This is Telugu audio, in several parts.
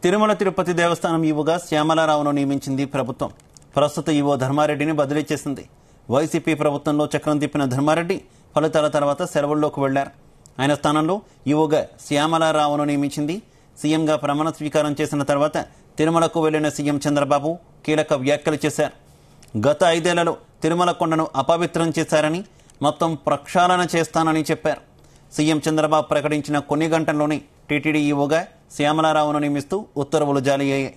తిరుమల తిరుపతి దేవస్థానం ఈవోగా శ్యామలారావును నియమించింది ప్రభుత్వం. ప్రస్తుత ఈవో ధర్మారెడ్డిని బదిలీ చేసింది. వైసీపీ ప్రభుత్వంలో చక్రం తిప్పిన ధర్మారెడ్డి ఫలితాల తర్వాత సెలవుల్లోకి వెళ్లారు. ఆయన స్థానంలో ఈవోగా శ్యామలారావును నియమించింది. సీఎంగా ప్రమాణ స్వీకారం చేసిన తర్వాత తిరుమలకు వెళ్లిన సీఎం చంద్రబాబు కీలక వ్యాఖ్యలు చేశారు. గత 5 ఏళ్లలో తిరుమల కొండను అపవిత్రం చేశారని, మొత్తం ప్రక్షాళన చేస్తానని చెప్పారు. సీఎం చంద్రబాబు ప్రకటించిన కొన్ని గంటల్లోనే టీటీడీ ఈవోగా శ్యామలారావును నియమిస్తూ ఉత్తర్వులు జారీ అయ్యాయి.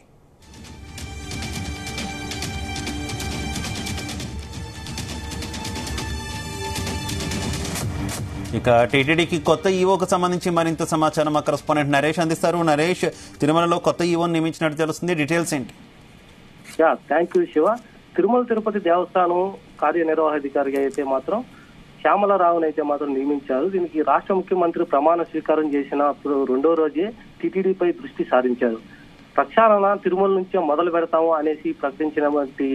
ఇక టీటీడీకి కొత్త ఈవోకు సంబంధించి మరింత సమాచారం మా కరెస్పాండెంట్ నరేష్ అందిస్తారు. నరేష్, తిరుమలలో కొత్త ఈవోను నియమించినట్టు తెలుస్తుంది, డీటెయిల్స్ ఏంటి? Thank you Shiva. తిరుమల తిరుపతి దేవస్థానం కార్యనిర్వహణాధికారిగా అయితే మాత్రం శ్యామలారావును అయితే మాత్రం నియమించారు. దీనికి రాష్ట్ర ముఖ్యమంత్రి ప్రమాణ స్వీకారం చేసినప్పుడు 2వ రోజే టీటీడీపై దృష్టి సారించారు. ప్రక్షాళన తిరుమల నుంచే మొదలు పెడతాము అనేసి ప్రకటించినటువంటి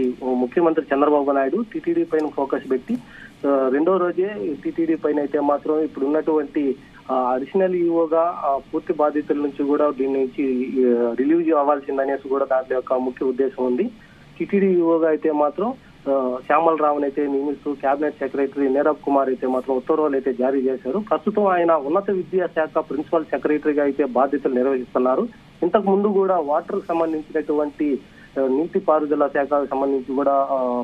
ముఖ్యమంత్రి చంద్రబాబు నాయుడు టీటీడీ పైన ఫోకస్ పెట్టి 2వ రోజే టీటీడీ పైన అయితే మాత్రం ఇప్పుడు ఉన్నటువంటి అడిషనల్ ఈవోగా పూర్తి బాధ్యతల నుంచి కూడా దీని నుంచి రిలీవ్ అవ్వాల్సిందనేసి కూడా దాంట్లో యొక్క ముఖ్య ఉద్దేశం ఉంది. టీటీడీ ఈవోగా అయితే మాత్రం శ్యామలరావును అయితే నియమిస్తూ కేబినెట్ సెక్రటరీ నీరబ్ కుమార్ అయితే మాత్రం ఉత్తర్వులు అయితే జారీ చేశారు. ప్రస్తుతం ఆయన ఉన్నత విద్యాశాఖ ప్రిన్సిపల్ సెక్రటరీగా అయితే బాధ్యతలు నిర్వహిస్తున్నారు. ఇంతకు ముందు కూడా వాటర్ సంబంధించినటువంటి నీటి పారుదల శాఖకు సంబంధించి కూడా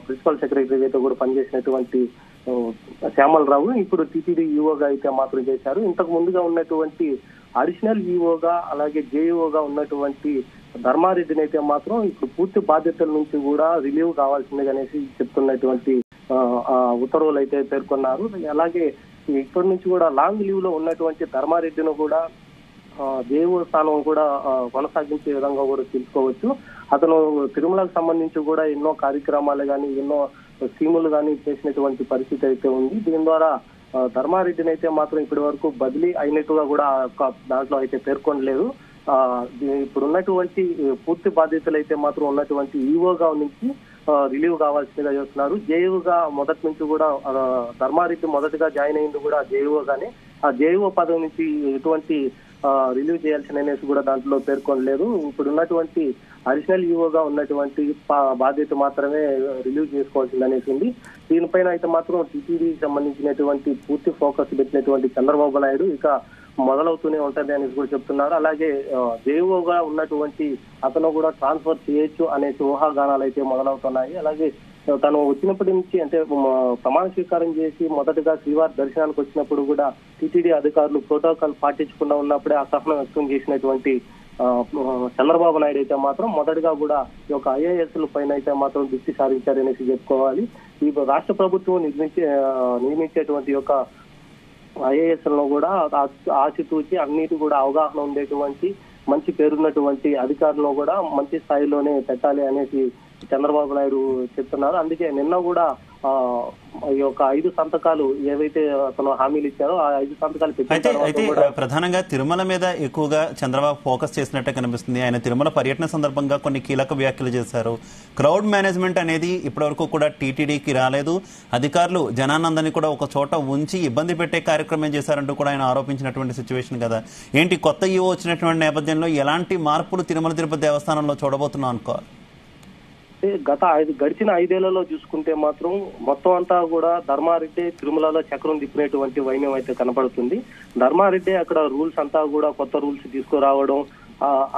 ప్రిన్సిపల్ సెక్రటరీగా అయితే కూడా పనిచేసినటువంటి శ్యామలరావు ఇప్పుడు టీటీడీ ఈవోగా అయితే మాత్రం చేశారు. ఇంతకు ముందుగా ఉన్నటువంటి అడిషనల్ ఈవోగా అలాగే జేఈఓగా ఉన్నటువంటి ధర్మారెడ్డిని అయితే మాత్రం ఇప్పుడు పూర్తి బాధ్యతల నుంచి కూడా రిలీవ్ కావాల్సింది అనేసి చెప్తున్నటువంటి ఉత్తర్వులు అయితే పేర్కొన్నారు. అలాగే ఇప్పటి నుంచి కూడా లాంగ్ లీవ్ లో ఉన్నటువంటి ధర్మారెడ్డిని కూడా జేఈఓ స్థానం కూడా కొనసాగించే విధంగా కూడా తెలుసుకోవచ్చు. అతను తిరుమలకు సంబంధించి కూడా ఎన్నో కార్యక్రమాలు కానీ ఎన్నో స్కీములు కానీ చేసినటువంటి పరిస్థితి అయితే ఉంది. దీని ద్వారా ధర్మారెడ్డిని అయితే మాత్రం ఇప్పటి వరకు బదిలీ అయినట్టుగా కూడా దాంట్లో అయితే పేర్కొనలేదు. ఇప్పుడు ఉన్నటువంటి పూర్తి బాధ్యతలు అయితే మాత్రం ఉన్నటువంటి ఈవోగా నుంచి రిలీవ్ కావాల్సిందిగా చేస్తున్నారు. జేఈఓగా మొదటి నుంచి కూడా ధర్మారెడ్డి మొదటగా జాయిన్ అయింది కూడా జేఈఓగానే. ఆ జేఈఓ పదవి నుంచి ఎటువంటి రిలీవ్ చేయాల్సిన అనేసి కూడా దాంట్లో పేర్కొనలేదు. ఇప్పుడు ఉన్నటువంటి అడిషనల్ ఈవోగా ఉన్నటువంటి బాధ్యత మాత్రమే రిలీవ్ చేసుకోవాల్సింది అనేసి ఉంది. దీనిపైన అయితే మాత్రం టీటీడీకి సంబంధించినటువంటి పూర్తి ఫోకస్ పెట్టినటువంటి చంద్రబాబు నాయుడు ఇక మొదలవుతూనే ఉంటది అనేసి కూడా చెప్తున్నారు. అలాగే జేఈఓగా ఉన్నటువంటి అతను కూడా ట్రాన్స్ఫర్ చేయొచ్చు అనేసి ఊహాగానాలు అయితే మొదలవుతున్నాయి. అలాగే తను వచ్చినప్పటి నుంచి అంటే ప్రమాణ స్వీకారం చేసి మొదటగా శ్రీవారి దర్శనానికి వచ్చినప్పుడు కూడా టీటీడీ అధికారులు ప్రోటోకాల్ పాటించకుండా ఉన్నప్పుడే అసహనం వ్యక్తం చేసినటువంటి చంద్రబాబు నాయుడు అయితే మాత్రం మొదటగా కూడా ఈ యొక్క ఐఏఎస్ల పైన అయితే మాత్రం దృష్టి సారించారనేసి చెప్పుకోవాలి. ఈ రాష్ట్ర ప్రభుత్వం నియమించేటువంటి యొక్క ఐఏఎస్లో కూడా ఆచితూచి అన్నిటి కూడా అవగాహన ఉండేటువంటి మంచి పేరున్నటువంటి అధికారులను కూడా మంచి స్థాయిలోనే పెట్టాలి అనేసి చంద్రబాబు నాయుడు చెప్తున్నారు. అందుకే నిన్న కూడా ఈ యొక్క 5 సంతకాలు ఏవైతే అతను హామీలు ఇచ్చారో ఆ 5 సంతకాలు అయితే ప్రధానంగా తిరుమల మీద ఎక్కువగా చంద్రబాబు ఫోకస్ చేసినట్టే కనిపిస్తుంది. ఆయన తిరుమల పర్యటన సందర్భంగా కొన్ని కీలక వ్యాఖ్యలు చేశారు. క్రౌడ్ మేనేజ్మెంట్ అనేది ఇప్పటివరకు కూడా టీటీడీకి రాలేదు. అధికారులు జనానందని కూడా ఒక చోట ఉంచి ఇబ్బంది పెట్టే కార్యక్రమం చేశారంటూ కూడా ఆయన ఆరోపించినటువంటి సిచ్యువేషన్ కదా. ఏంటి కొత్త ఈవో వచ్చినటువంటి నేపథ్యంలో ఎలాంటి మార్పులు తిరుమల తిరుపతి దేవస్థానంలో చూడబోతున్నాం అనుకోవాలి? గడిచిన 5 ఏళ్లలో చూసుకుంటే మాత్రం మొత్తం అంతా కూడా ధర్మారెడ్డి తిరుమలలో చక్రం తిప్పినటువంటి వైన్యం అయితే కనపడుతుంది. ధర్మారెడ్డి అక్కడ రూల్స్ అంతా కూడా కొత్త రూల్స్ తీసుకురావడం,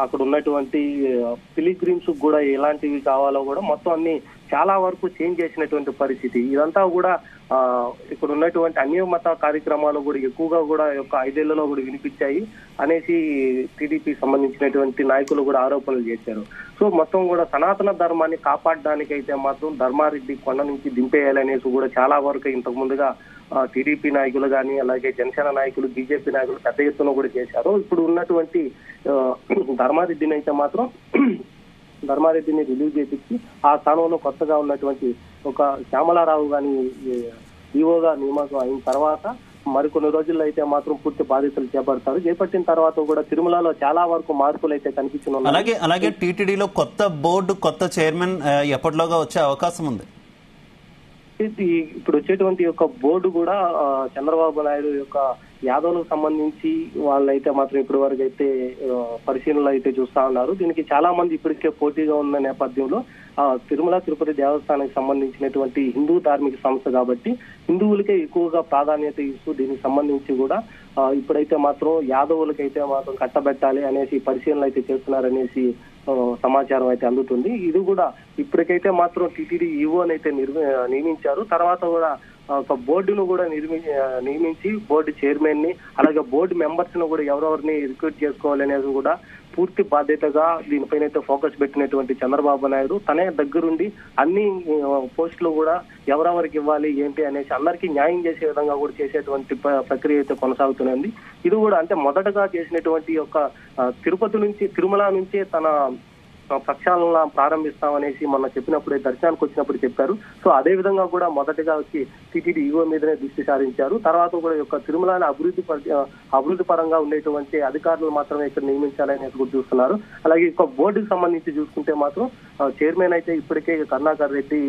అక్కడ ఉన్నటువంటి పిలిగ్రిమ్స్ కూడా ఎలాంటివి కావాలో కూడా మొత్తం అన్ని చాలా వరకు చేంజ్ చేసినటువంటి పరిస్థితి. ఇదంతా కూడా ఇక్కడ ఉన్నటువంటి అన్ని మత కార్యక్రమాలు కూడా ఎక్కువగా కూడా యొక్క 5 ఏళ్లలో కూడా వినిపించాయి అనేసి టీడీపీ సంబంధించినటువంటి నాయకులు కూడా ఆరోపణలు చేశారు. సో మొత్తం కూడా సనాతన ధర్మాన్ని కాపాడడానికి అయితే మాత్రం ధర్మారెడ్డి కొండ నుంచి దింపేయాలనేసి కూడా చాలా వరకు ఇంతకు ముందుగా టీడీపీ నాయకులు కానీ అలాగే జనసేన నాయకులు బీజేపీ నాయకులు పెద్ద ఎత్తున కూడా చేశారు. ఇప్పుడు ఉన్నటువంటి ధర్మారెడ్డిని అయితే మాత్రం ధర్మారెడ్డిని రిలీవ్ చేపించి ఆ స్థానంలో కొత్తగా ఉన్నటువంటి ఒక శ్యామలారావు గాని ఈవోగా నియామకం అయిన తర్వాత మరికొన్ని రోజుల్లో అయితే మాత్రం పూర్తి బాధ్యతలు చేపట్టిన తర్వాత కూడా తిరుమలలో చాలా వరకు మార్పులు అయితే కనిపించనున్నాయి. అలాగే టీటీడీలో కొత్త బోర్డు కొత్త చైర్మన్ ఎప్పటిలోగా వచ్చే అవకాశం ఉంది. ఇప్పుడు వచ్చేటువంటి యొక్క బోర్డు కూడా చంద్రబాబు నాయుడు యొక్క యాదవ్లకు సంబంధించి వాళ్ళైతే మాత్రం ఇప్పటి వరకు అయితే పరిశీలనలు అయితే చూస్తా ఉన్నారు. దీనికి చాలా మంది ఇప్పటికే పోటీగా ఉన్న నేపథ్యంలో తిరుమల తిరుపతి దేవస్థానానికి సంబంధించినటువంటి హిందూ ధార్మిక సంస్థ కాబట్టి హిందువులకే ఎక్కువగా ప్రాధాన్యత ఇస్తూ దీనికి సంబంధించి కూడా ఇప్పుడైతే మాత్రం యాదవులకైతే మాత్రం కట్టబెట్టాలి అనేసి పరిశీలనలు అయితే చేస్తున్నారనేసి సమాచారం అయితే అందుతుంది. ఇది కూడా ఇప్పటికైతే మాత్రం టీటీడీ ఈవోనైతే నియమించారు. తర్వాత కూడా ఒక బోర్డును కూడా నియమించి బోర్డు చైర్మన్ ని అలాగే బోర్డు మెంబర్స్ ను కూడా ఎవరెవరిని రిక్రూట్ చేసుకోవాలనేది కూడా పూర్తి బాధ్యతగా దీనిపైన అయితే ఫోకస్ పెట్టినటువంటి చంద్రబాబు నాయుడు తనే దగ్గరుండి అన్ని పోస్టులు కూడా ఎవరెవరికి ఇవ్వాలి ఏంటి అనేసి అందరికీ న్యాయం చేసే విధంగా కూడా చేసేటువంటి ప్రక్రియ అయితే కొనసాగుతున్నది. ఇది కూడా అంటే మొదటగా చేసినటువంటి యొక్క తిరుమల నుంచే తన ప్రక్షాళన ప్రారంభిస్తామనేసి మొన్న చెప్పినప్పుడే దర్శనానికి వచ్చినప్పుడు చెప్పారు. సో అదే విధంగా కూడా మొదటగా వచ్చి టీటీడీ ఈవో మీదనే దృష్టి సారించారు. తర్వాత కూడా యొక్క తిరుమలని అభివృద్ధి పరంగా ఉండేటువంటి అధికారులు మాత్రమే ఇక్కడ నియమించాలనేది కూడా చూస్తున్నారు. అలాగే ఒక బోర్డుకి సంబంధించి చూసుకుంటే మాత్రం చైర్మన్ అయితే ఇప్పటికే కరుణాకర్ రెడ్డి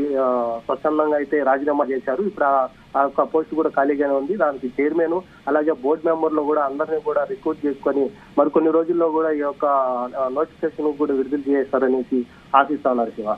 స్వచ్ఛందంగా అయితే రాజీనామా చేశారు. ఇప్పుడు ఆ యొక్క పోస్ట్ కూడా ఖాళీగానే ఉంది. దానికి చైర్మన్ అలాగే బోర్డు మెంబర్లు కూడా అందరినీ కూడా రిక్రూట్ చేసుకొని మరికొన్ని రోజుల్లో కూడా ఈ యొక్క నోటిఫికేషన్ కూడా విడుదల చేస్తారనేసి ఆశిస్తా ఉన్నారు శివ.